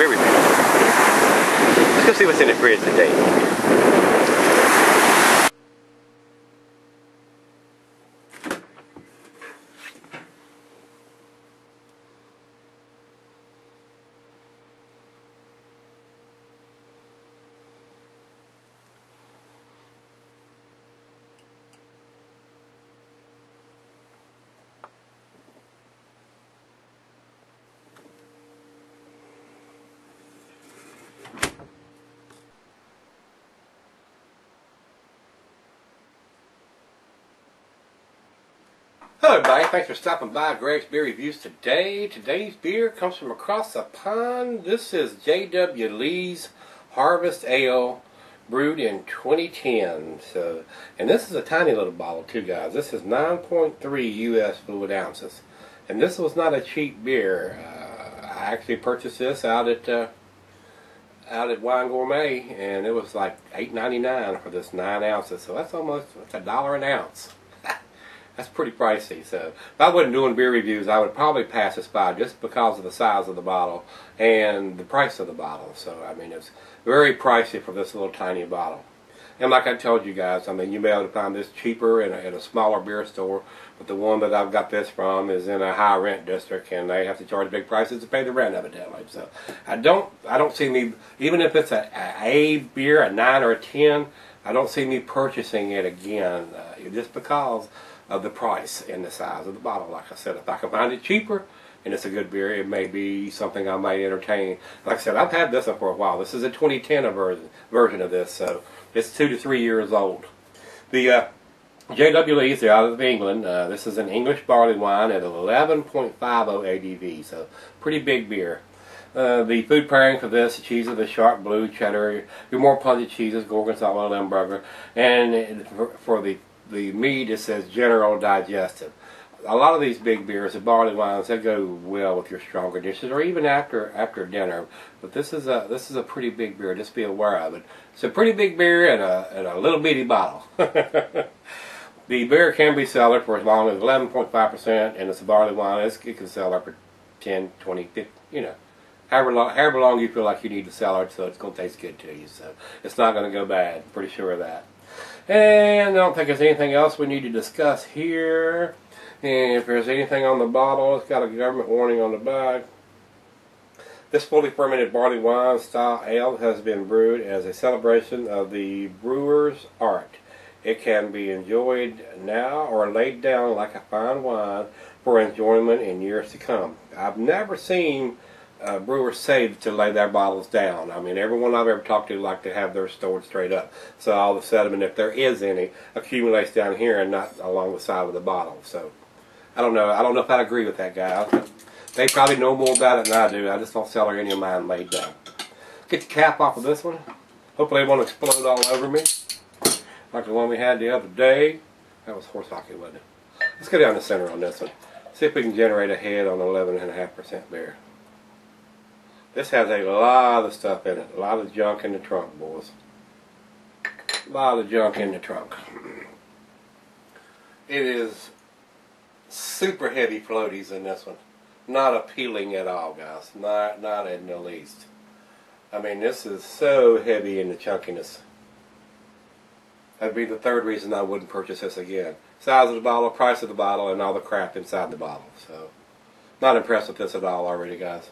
beer reviews. Let's go see what's in the fridge today. Hello everybody, thanks for stopping by Gregsbeerreviews today. Today's beer comes from across the pond. This is J.W. Lee's Harvest Ale, brewed in 2010. And this is a tiny little bottle too, guys. This is 9.3 U.S. fluid ounces. And this was not a cheap beer. I actually purchased this out at Wine Gourmet, and it was like $8.99 for this 9 ounces. So that's almost $1 an ounce. That's pretty pricey. So if I wasn't doing beer reviews, I would probably pass this by just because of the size of the bottle and the price of the bottle. So I mean, it's very pricey for this little tiny bottle. And like I told you guys, I mean, you may be able to find this cheaper in a smaller beer store, but the one that I've got this from is in a high rent district, and they have to charge big prices to pay the rent evidently. So I don't see me, even if it's a beer, a 9 or a 10, I don't see me purchasing it again just because of the price and the size of the bottle. Like I said, if I can find it cheaper and it's a good beer, it may be something I might entertain. Like I said, I've had this one for a while. This is a 2010 version of this, so it's 2 to 3 years old. The J.W. Lee's, they're out of England. This is an English barley wine at 11.50 ABV, so pretty big beer. The food pairing for this, cheese of the sharp blue, cheddar, your more pungent cheeses, Gorgonzola, Limburger, and for the meat, it says general digestive. A lot of these big beers, the barley wines, they go well with your stronger dishes or even after dinner. But this is a pretty big beer. Just be aware of it. It's a pretty big beer in a little bitty bottle. The beer can be cellared for as long as 11.5%, and it's a barley wine. It can sell up for 10, 20, 50, you know, however long you feel like you need to cellar it, so it's going to taste good to you. So it's not going to go bad. Pretty sure of that. And I don't think there's anything else we need to discuss here. And if there's anything on the bottle, it's got a government warning on the back. This fully fermented barley wine style ale has been brewed as a celebration of the brewer's art. It can be enjoyed now or laid down like a fine wine for enjoyment in years to come. I've never seen brewers say to lay their bottles down. I mean, everyone I've ever talked to like to have theirs stored straight up, so all the sediment, if there is any, accumulates down here and not along the side of the bottle. So I don't know if I'd agree with that guy. They probably know more about it than I do. I just don't sell any of mine laid down. Get the cap off of this one. Hopefully it won't explode all over me like the one we had the other day. That was horse hockey, wasn't it? Let's go down the center on this one. See if we can generate a head on 11.5% beer. This has a lot of stuff in it. A lot of junk in the trunk, boys. A lot of junk in the trunk. It is super heavy floaties in this one. Not appealing at all, guys. Not in the least. I mean, this is so heavy in the chunkiness. That'd be the third reason I wouldn't purchase this again. Size of the bottle, price of the bottle, and all the crap inside the bottle. So, not impressed with this at all already, guys.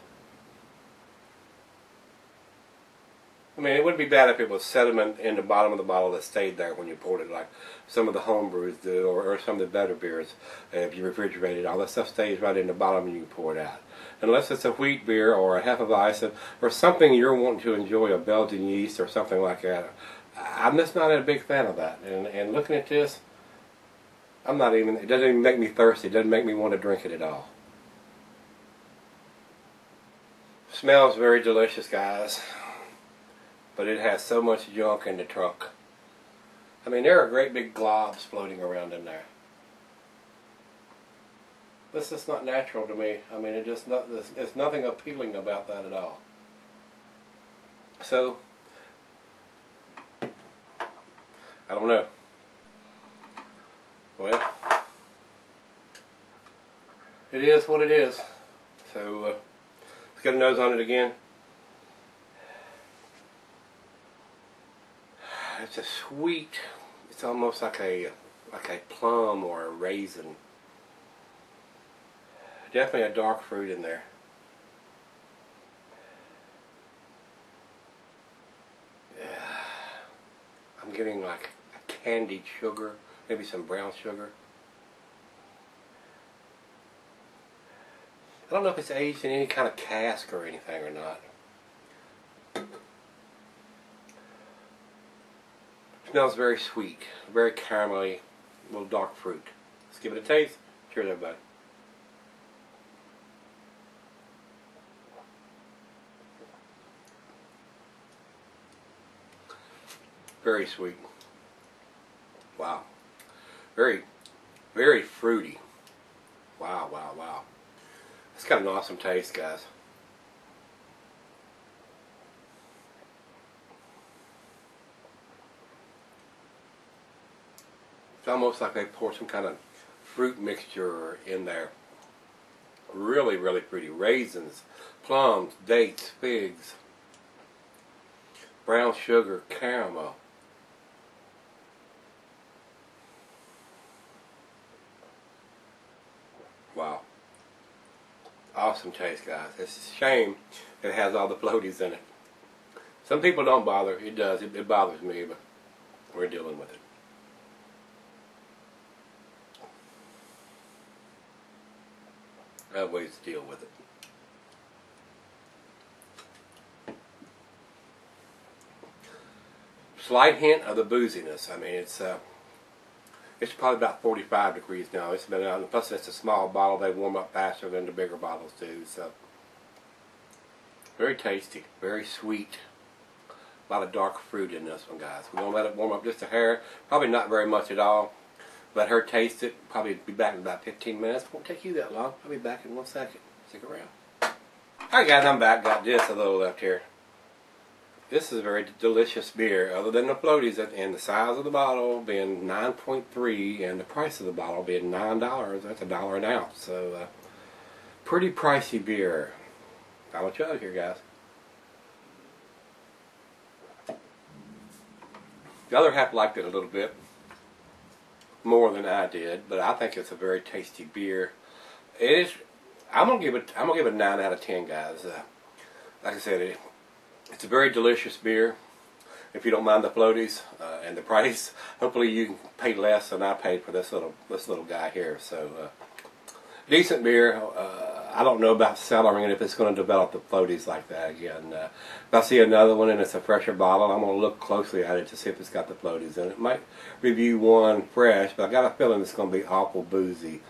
I mean, it wouldn't be bad if it was sediment in the bottom of the bottle that stayed there when you poured it, like some of the home brews do, or some of the better beers. If you refrigerate it, all that stuff stays right in the bottom and you can pour it out. Unless it's a wheat beer or a Hefeweizen or something you're wanting to enjoy, a Belgian yeast or something like that. I'm just not a big fan of that. And looking at this, it doesn't even make me thirsty. It doesn't make me want to drink it at all. Smells very delicious, guys. But it has so much junk in the trunk. I mean, there are great big globs floating around in there. This is not natural to me. I mean, there's nothing appealing about that at all. So, I don't know. Well, it is what it is. So, let's get a nose on it again. It's a sweet. It's almost like a plum or a raisin. Definitely a dark fruit in there. I'm getting like a candied sugar, maybe some brown sugar. I don't know if it's aged in any kind of cask or anything or not. It smells very sweet, very caramelly, a little dark fruit. Let's give it a taste. Cheers, everybody. Very sweet. Wow. Very, very fruity. Wow, wow, wow. It's got an awesome taste, guys. It's almost like they pour some kind of fruit mixture in there. Really, really fruity. Raisins, plums, dates, figs, brown sugar, caramel. Wow. Awesome taste, guys. It's a shame it has all the floaties in it. Some people don't bother. It does. It bothers me, but we're dealing with it. I have ways to deal with it. Slight hint of the booziness. I mean, it's probably about 45 degrees now. It's been out, and plus it's a small bottle. They warm up faster than the bigger bottles do. So, very tasty, very sweet. A lot of dark fruit in this one, guys. We're gonna let it warm up just a hair. Probably not very much at all. Let her taste it. Probably be back in about 15 minutes. Won't take you that long. I'll be back in 1 second. Stick around. Alright, guys, I'm back. Got just a little left here. This is a very delicious beer, other than the floaties and the size of the bottle being 9.3 and the price of the bottle being $9. That's $1 an ounce. So, pretty pricey beer. Final chug here, guys. The other half liked it a little bit more than I did, but I think it's a very tasty beer. It is. I'm gonna give it a 9 out of 10, guys. Like I said, it's a very delicious beer. If you don't mind the floaties and the price, hopefully you can pay less than I paid for this little guy here. So decent beer. I don't know about cellaring it if it's going to develop the floaties like that again. If I see another one and it's a fresher bottle, I'm going to look closely at it to see if it's got the floaties in it. Might review one fresh, but I got a feeling it's going to be awful boozy.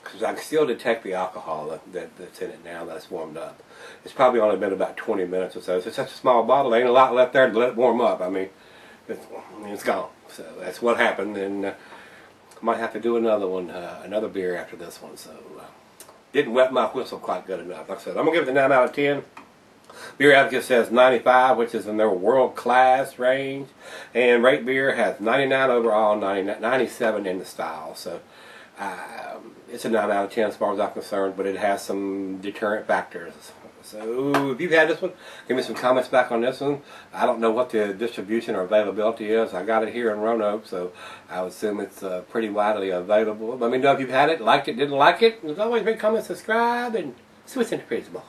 Because I can still detect the alcohol that's in it now that it's warmed up. It's probably only been about 20 minutes or so. It's such a small bottle, there ain't a lot left there to let it warm up. I mean, it's gone. So that's what happened, and I might have to do another one, another beer after this one. So didn't wet my whistle quite good enough. Like I said, I'm going to give it a 9 out of 10. Beer Advocate says 95, which is in their world-class range. And Rate Beer has 99 overall, 97 in the style. So it's a 9 out of 10 as far as I'm concerned, but it has some deterrent factors. So if you've had this one, give me some comments back on this one. I don't know what the distribution or availability is. I got it here in Roanoke, so I would assume it's pretty widely available. Let me know if you've had it, liked it, didn't like it. As always, rate, comment, subscribe, and switch into Gregsbeerreviews.